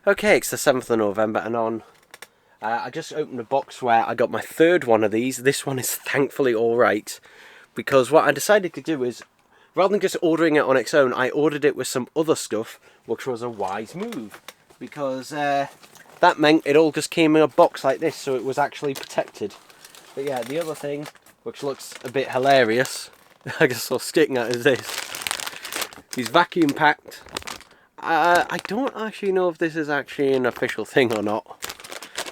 Okay, it's the 7th of November and on. I just opened a box where I got my third one of these. This one is thankfully alright, because what I decided to do is, rather than just ordering it on its own, I ordered it with some other stuff, which was a wise move. Because that meant it all just came in a box like this, so it was actually protected. But yeah, the other thing, which looks a bit hilarious, I just saw sticking out, is this. He's vacuum packed. I don't actually know if this is actually an official thing or not.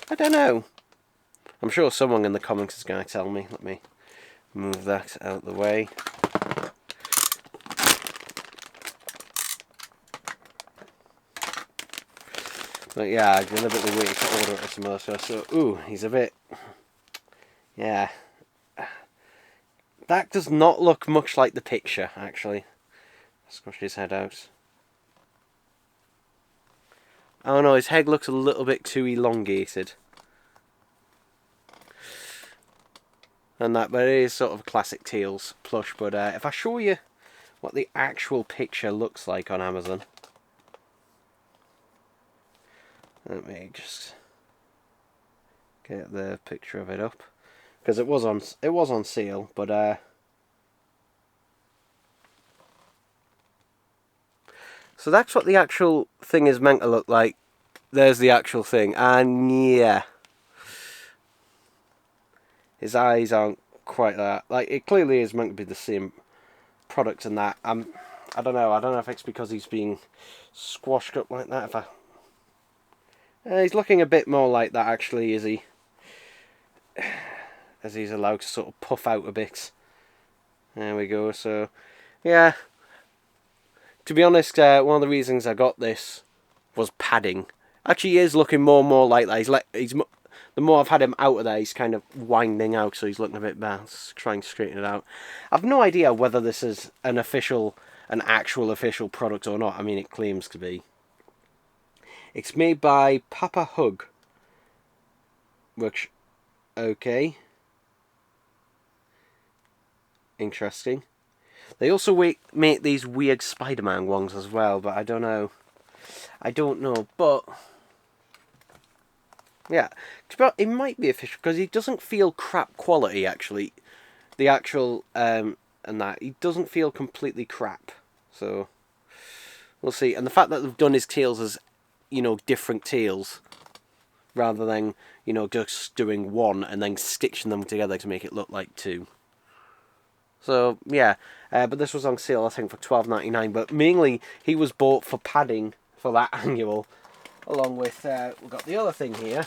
I don't know. I'm sure someone in the comments is going to tell me. Let me move that out of the way. But yeah, I deliberately waited to order it at some other stuff. So, ooh, he's a bit... Yeah. That does not look much like the picture, actually. Squash his head out. Oh no, his head looks a little bit too elongated. And that, but it is sort of classic Teals plush. But if I show you what the actual picture looks like on Amazon, let me just get the picture of it up, because it was on sale. But so that's what the actual thing is meant to look like. There's the actual thing, and yeah, his eyes aren't quite that. Like, it clearly is meant to be the same product and that. I don't know. I don't know if it's because he's being squashed up like that. He's looking a bit more like that, actually, is he? As he's allowed to sort of puff out a bit. There we go. So, yeah. To be honest, one of the reasons I got this was padding. Actually, he is looking more and more like that. The more I've had him out of there, he's kind of winding out, so he's looking a bit bad. Trying to straighten it out. I've no idea whether this is an actual official product or not. I mean, it claims to be. It's made by Papa Hug. Which, okay. Interesting. They also make these weird Spider-Man ones as well, but I don't know. But yeah, it might be official because he doesn't feel crap quality. Actually, the actual and that he doesn't feel completely crap. So we'll see. And the fact that they've done his tails as, different tails, rather than just doing one and then stitching them together to make it look like two. So yeah, but this was on sale, I think, for $12.99. But mainly he was bought for padding for that annual. Along with, we've got the other thing here.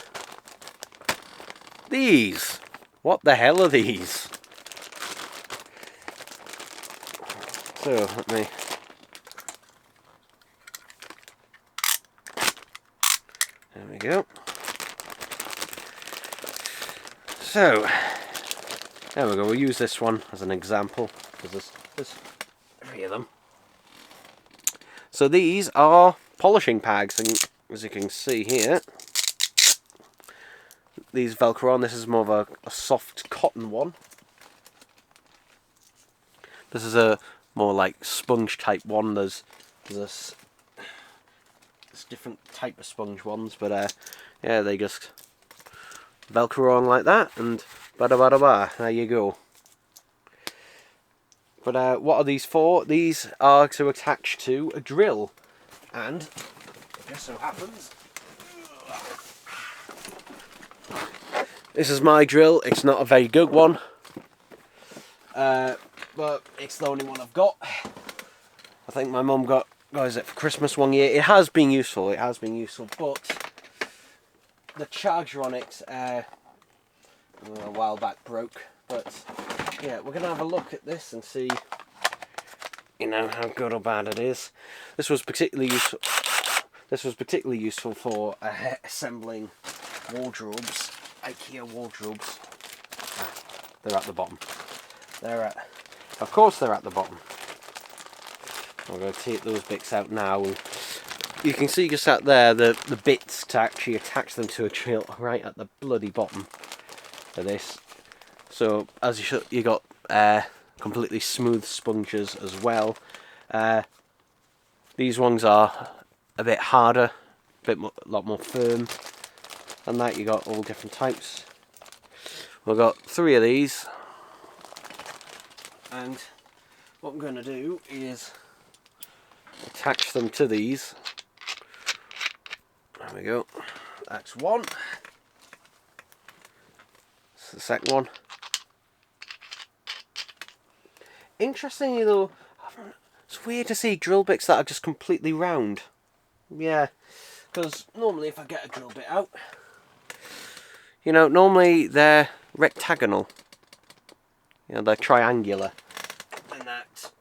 These! What the hell are these? So, let me... There we go. So, there we go. We'll use this one as an example, because there's 3 of them. So these are polishing pads, and as you can see here, these Velcro on. This is more of a soft cotton one. This is a more like sponge type one. There's different type of sponge ones, but yeah, they just Velcro on like that, and bada bada ba. There you go. But what are these for? These are to attach to a drill, and it just so happens this is my drill. It's not a very good one, but it's the only one I've got. I think my mum got it for Christmas one year. It has been useful. But the charger on it a while back broke. But yeah, we're gonna have a look at this and see, how good or bad it is. This was particularly useful. This was particularly useful for assembling wardrobes, IKEA wardrobes. They're at the bottom. Of course, they're at the bottom. I'm going to take those bits out now. You can see just out there the bits to actually attach them to a drill right at the bloody bottom of this. So as you got completely smooth sponges as well. These ones are a bit harder a lot more firm. And that you got all different types. We've got 3 of these. And what I'm going to do is attach them to these. There we go. That's one. That's the second one. Interestingly though, it's weird to see drill bits that are just completely round. Yeah, because normally if I get a drill bit out, you know, normally they're rectagonal. You know, they're triangular. And that.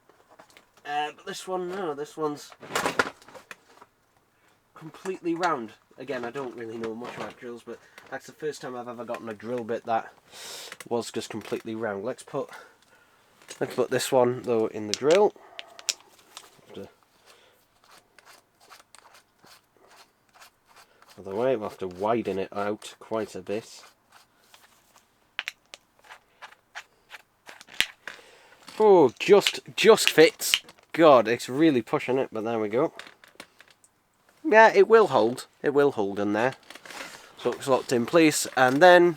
But this one, no, this one's completely round. Again, I don't really know much about drills, but that's the first time I've ever gotten a drill bit that was just completely round. Let's put this one though in the drill. By the way, we'll have to widen it out quite a bit. Oh, just fits. God, it's really pushing it, but there we go. Yeah, it will hold. It will hold in there. So it's locked in place, and then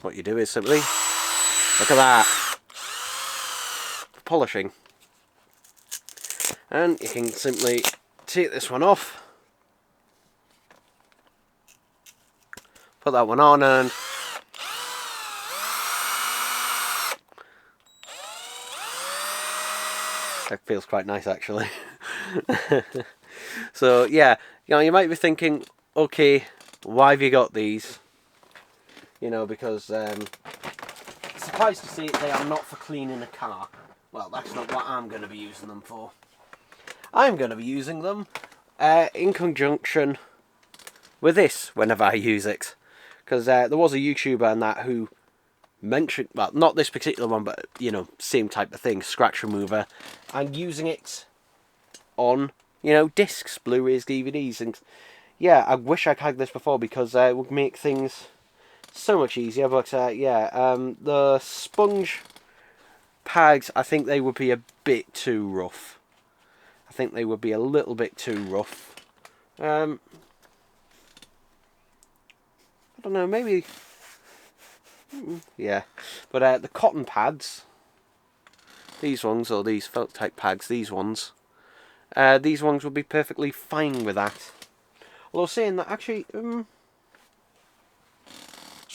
what you do is simply look at that. Polishing. And you can simply take this one off. Put that one on, and that feels quite nice actually. So yeah, you know, you might be thinking, okay, why have you got these? You know, because surprised to see they are not for cleaning a car. Well, that's not what I'm going to be using them for. I'm going to be using them in conjunction with this whenever I use it. Because there was a YouTuber and that who mentioned, well, not this particular one, but, you know, same type of thing, scratch remover, and using it on, you know, discs, Blu-rays, DVDs, and yeah, I wish I'd had this before because it would make things so much easier, but yeah, the sponge pads, I think they would be a bit too rough. I think they would be a little bit too rough. I don't know, maybe, yeah, but the cotton pads, these ones, or these felt type pads, these ones would be perfectly fine with that. Although saying that, actually, this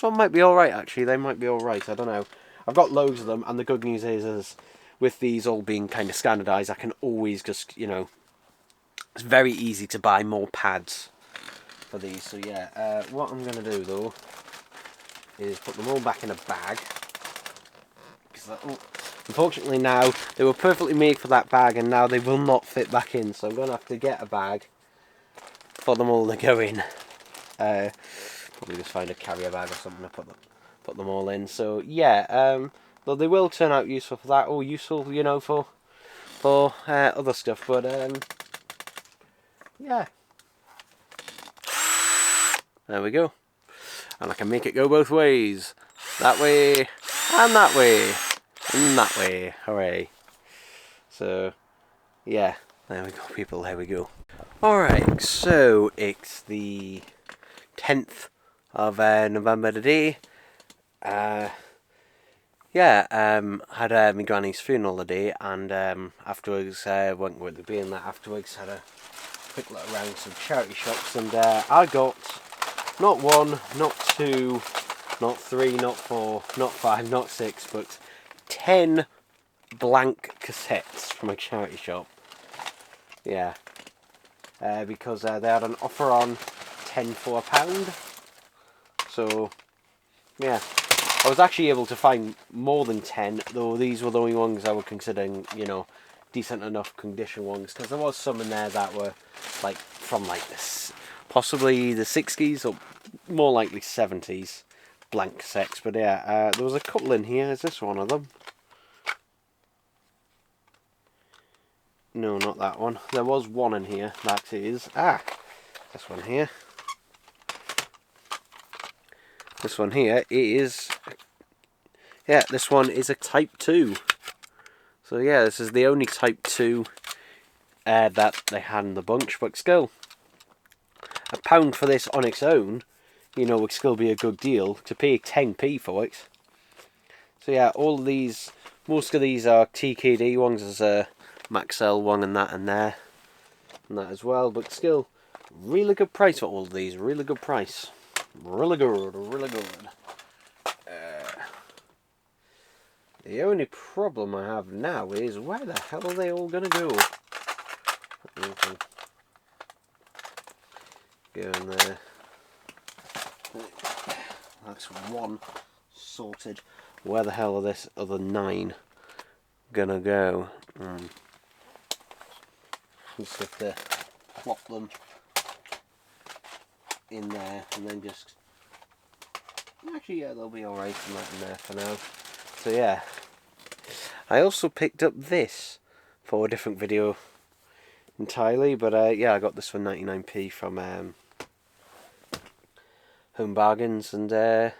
one might be alright actually, they might be alright, I don't know. I've got loads of them, and the good news is with these all being kind of standardised, I can always just, you know, it's very easy to buy more pads for these. So yeah, what I'm going to do though is put them all back in a bag. Unfortunately now, they were perfectly made for that bag and now they will not fit back in. So I'm going to have to get a bag for them all to go in. Probably just find a carrier bag or something to put them all in. So yeah, though they will turn out useful for that, or useful, you know, for other stuff. But yeah, there we go. And I can make it go both ways. That way, and that way, and that way. Hooray. So, yeah, there we go, people, there we go. Alright, so it's the 10th of November today. Yeah, had my granny's funeral today, and afterwards, went with the being that afterwards, had a quick look around some charity shops, and I got not 1, not 2, not 3, not 4, not 5, not 6, but 10 blank cassettes from a charity shop. Yeah, because they had an offer on 10 for £1. So, yeah. I was actually able to find more than 10, though these were the only ones I was considering, you know, decent enough condition ones, because there was some in there that were like from like this, possibly the 60s or more likely 70s blank cassettes. But yeah, there was a couple in here. Is this one of them? No, not that one. There was one in here. That is this one here. This one here is, yeah, this one is a Type 2. So yeah, this is the only Type 2 that they had in the bunch, but still, £1 for this on its own, you know, would still be a good deal. To pay 10p for it. So yeah, all of these, most of these are TKD ones. There's a Maxell one and that and that as well. But still, really good price for all of these. Really good price. Really good, really good. The only problem I have now is where the hell are they all gonna go? Okay. Go in there. That's one sorted. Where the hell are this other 9 gonna go? Just have to plop them in there and then just... Actually, yeah, they'll be alright in there for now. So yeah, I also picked up this for a different video entirely, but yeah, I got this for 99p from Home Bargains, and yeah,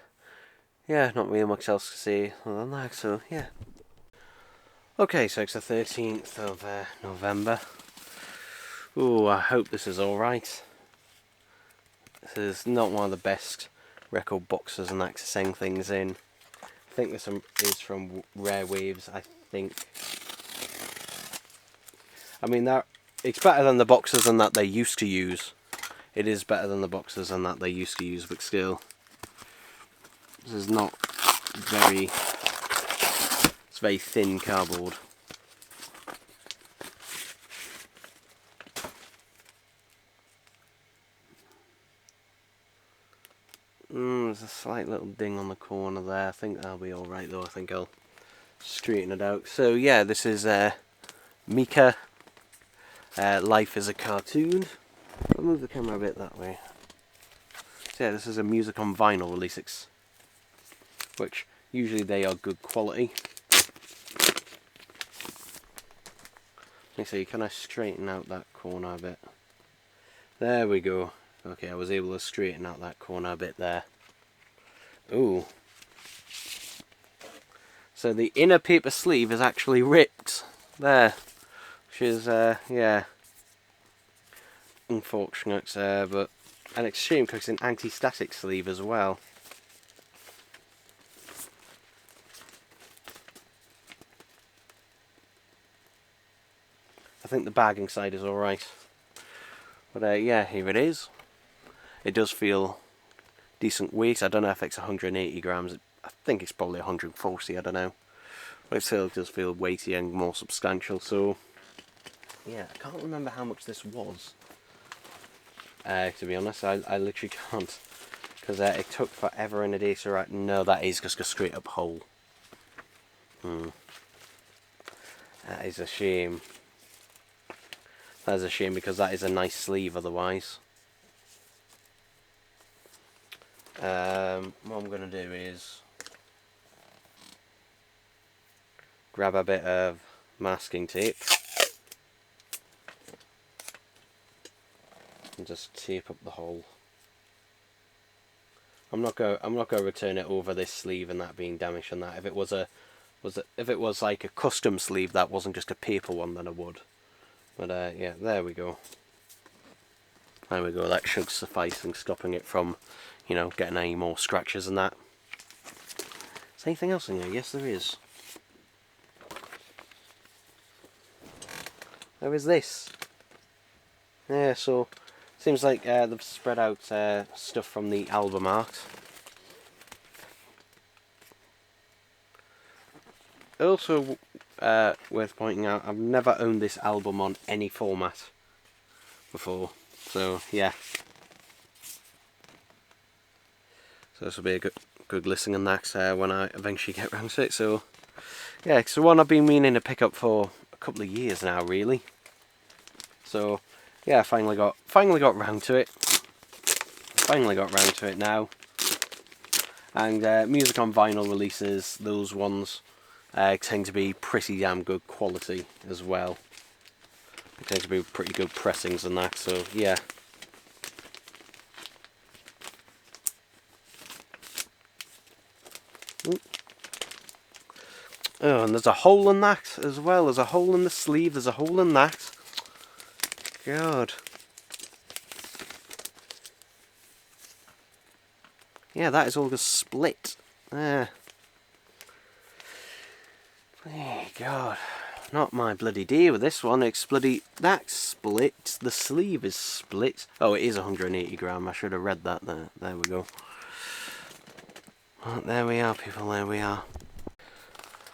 not really much else to say other than that, so yeah. Okay, so it's the 13th of November. Ooh, I hope this is alright. This is not one of the best record boxes and that to send things in. I think this is from Rare Waves, I think. I mean, it's better than the boxes and that they used to use. It is better than the boxes and that they used to use, but still. This is not very... It's very thin cardboard. There's a slight little ding on the corner there. I think that'll be alright though. I think I'll straighten it out. So yeah, this is Mika. Life is a Cartoon. I'll move the camera a bit that way. So yeah, this is a music on vinyl release, which usually they are good quality. Let me see, can I straighten out that corner a bit? There we go. Okay, I was able to straighten out that corner a bit there. Ooh. So the inner paper sleeve is actually ripped. There. Which is, yeah. Unfortunate, but an extreme because it's an anti-static sleeve as well. I think the bag inside is alright. But yeah, here it is. It does feel decent weight. I don't know if it's 180 grams. I think it's probably 140, I don't know. But it still does feel weighty and more substantial. So yeah, I can't remember how much this was. To be honest, I literally can't. Because it took forever and a day to write. No, that is just a straight up hole. That is a shame. That is a shame because that is a nice sleeve otherwise. What I'm going to do is grab a bit of masking tape and just tape up the hole. I'm not going to return it over this sleeve and that being damaged and that. If it was like a custom sleeve that wasn't just a paper one, then I would. But yeah, there we go. There we go. That should suffice in stopping it from, you know, getting any more scratches and that. Is there anything else in here? Yes, there is. There is this. Yeah, so seems like they've spread out stuff from the album art. Also worth pointing out, I've never owned this album on any format before, so yeah. So this will be a good listen and that when I eventually get around to it. So yeah, it's the one I've been meaning to pick up for a couple of years now, really. So yeah, I finally got round to it. Finally got round to it now. And music on vinyl releases, those ones tend to be pretty damn good quality as well. They tend to be pretty good pressings and that, so yeah. Oh, and there's a hole in that as well. There's a hole in the sleeve, there's a hole in that. God. Yeah, that is all the split. There. Hey, God. Not my bloody deal with this one. It's bloody... That's split. The sleeve is split. Oh, it is 180 gram. I should have read that there. There we go. Well, there we are, people. There we are.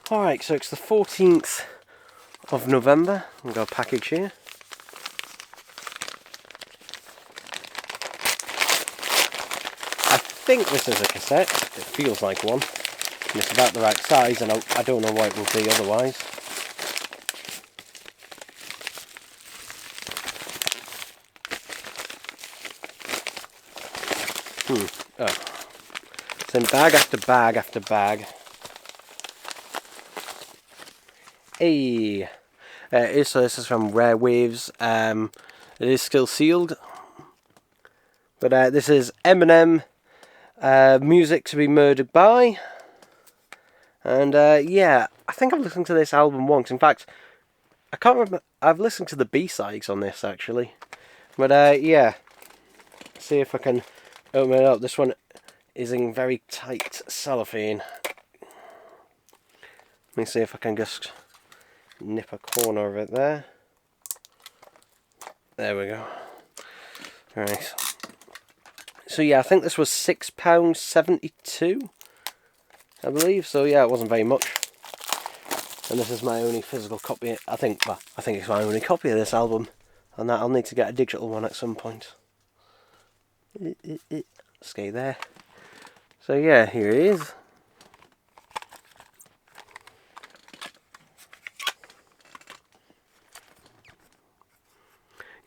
Alright, so it's the 14th of November. We've got a package here. I think this is a cassette. It feels like one. And it's about the right size, and I don't know what it will be otherwise. Oh. It's in bag after bag after bag. Hey! So this is from Rare Waves. It is still sealed. But this is Eminem, Music to be Murdered By. And yeah, I think I've listened to this album once. In fact, I can't remember. I've listened to the B-sides on this actually. But yeah, see if I can open it up. This one is in very tight cellophane. Let me see if I can just nip a corner of it there. There we go. Right. So yeah, I think this was £6.72. I believe so. Yeah, it wasn't very much. And this is my only physical copy. I think it's my only copy of this album, and that I'll need to get a digital one at some point. Stay there. So yeah, here it is.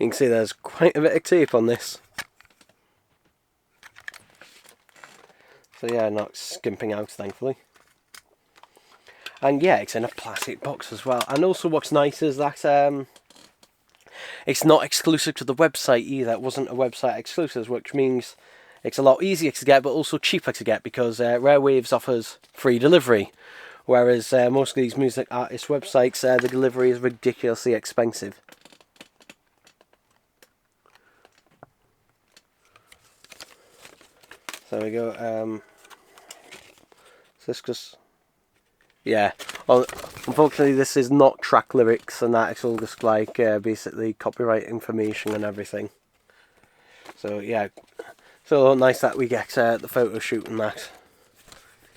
You can see there's quite a bit of tape on this. So yeah, not skimping out, thankfully. And yeah, it's in a plastic box as well. And also what's nice is that it's not exclusive to the website either. It wasn't a website exclusive, which means it's a lot easier to get, but also cheaper to get, because Rare Waves offers free delivery. Whereas most of these music artist websites, the delivery is ridiculously expensive. So there we go. So this just... Yeah, well, unfortunately this is not track lyrics and that, it's all just like basically copyright information and everything. So yeah, so nice that we get the photo shoot and that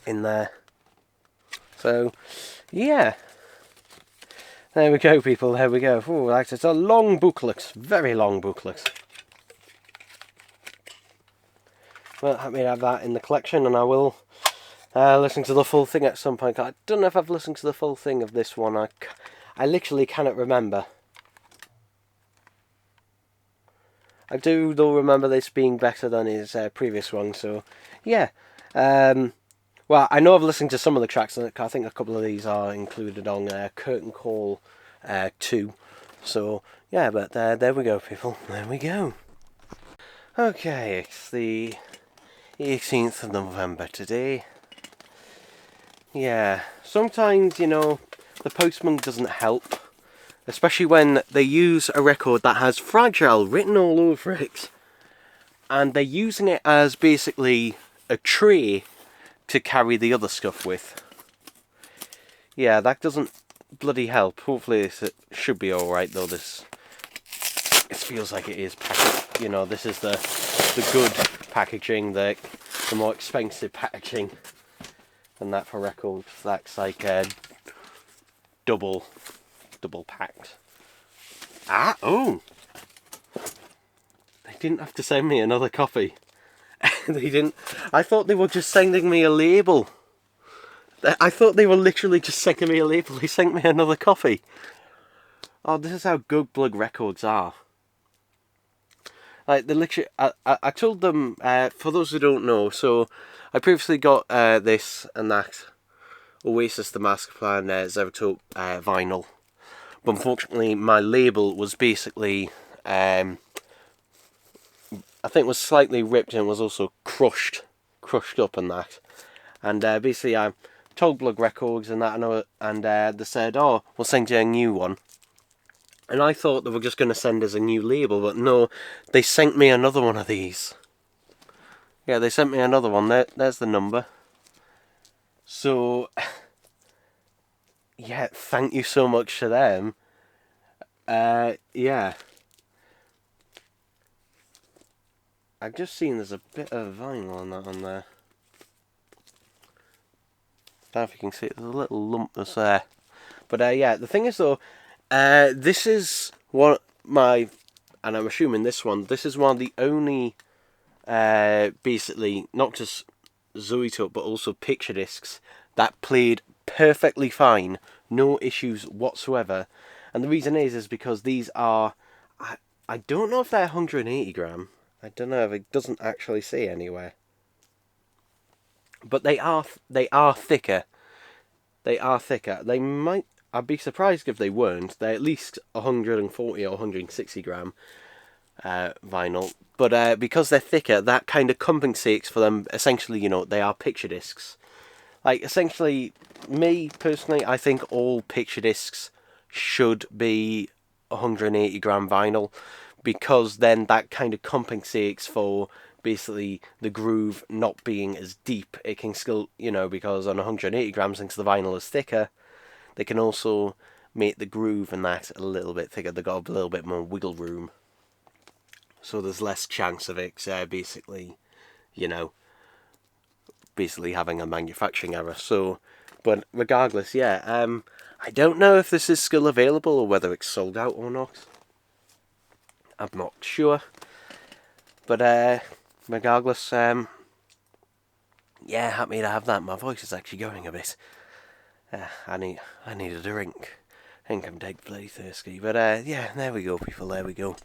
in there. So yeah, there we go people, there we go. Oh, it's a long booklet, very long booklet. Well, happy to have that in the collection, and I will listen to the full thing at some point. I don't know if I've listened to the full thing of this one. I literally cannot remember. I do though remember this being better than his previous one, so yeah. Well, I know I've listened to some of the tracks, and I think a couple of these are included on Curtain Call 2. So yeah, but there we go people, there we go. Okay, it's the 18th of November today. Yeah, sometimes, you know, the postman doesn't help. Especially when they use a record that has Fragile written all over it. And they're using it as basically a tray to carry the other stuff with. Yeah, that doesn't bloody help. Hopefully this should be alright though. It feels like it is packaged. You know, this is the good packaging, the more expensive packaging. And that for records, that's like double packed. Oh! They didn't have to send me another copy. They didn't. I thought they were just sending me a label. I thought they were literally just sending me a label. They sent me another copy. Oh, this is how good Blug Records are. Like, they literally, I told them, for those who don't know, so I previously got this and that Oasis The Master Plan Zeratope vinyl. But unfortunately, my label was basically, I think was slightly ripped and was also crushed up and that. And basically, I told Blug Records and that, and they said, oh, we'll send you a new one. And I thought they were just going to send us a new label, but no, they sent me another one of these. Yeah, they sent me another one. There's the number. So, yeah, thank you so much to them. Yeah. I've just seen there's a bit of vinyl on that on there. Don't know if you can see it. There's a little lump that's there. But yeah, the thing is though, this is one my, and I'm assuming this is one of the only, basically, not just Zoeto, but also picture discs that played perfectly fine, no issues whatsoever. And the reason is because these are, I don't know if they're 180 gram. I don't know if it doesn't actually say anywhere. But they are thicker. They are thicker. They might. I'd be surprised if they weren't. They're at least 140 or 160 gram vinyl. But because they're thicker, that kind of compensates for them. Essentially, you know, they are picture discs. Like, essentially, me personally, I think all picture discs should be 180 gram vinyl, because then that kind of compensates for basically the groove not being as deep. It can still, you know, because on 180 grams, since the vinyl is thicker, they can also make the groove and that a little bit thicker. They've got a little bit more wiggle room. So there's less chance of it basically, you know, basically having a manufacturing error. So, but regardless, yeah, I don't know if this is still available or whether it's sold out or not. I'm not sure. But regardless, yeah, happy to have that. My voice is actually going a bit. I need a drink. I think I'm dead bloody thirsty. But yeah, there we go, people. There we go.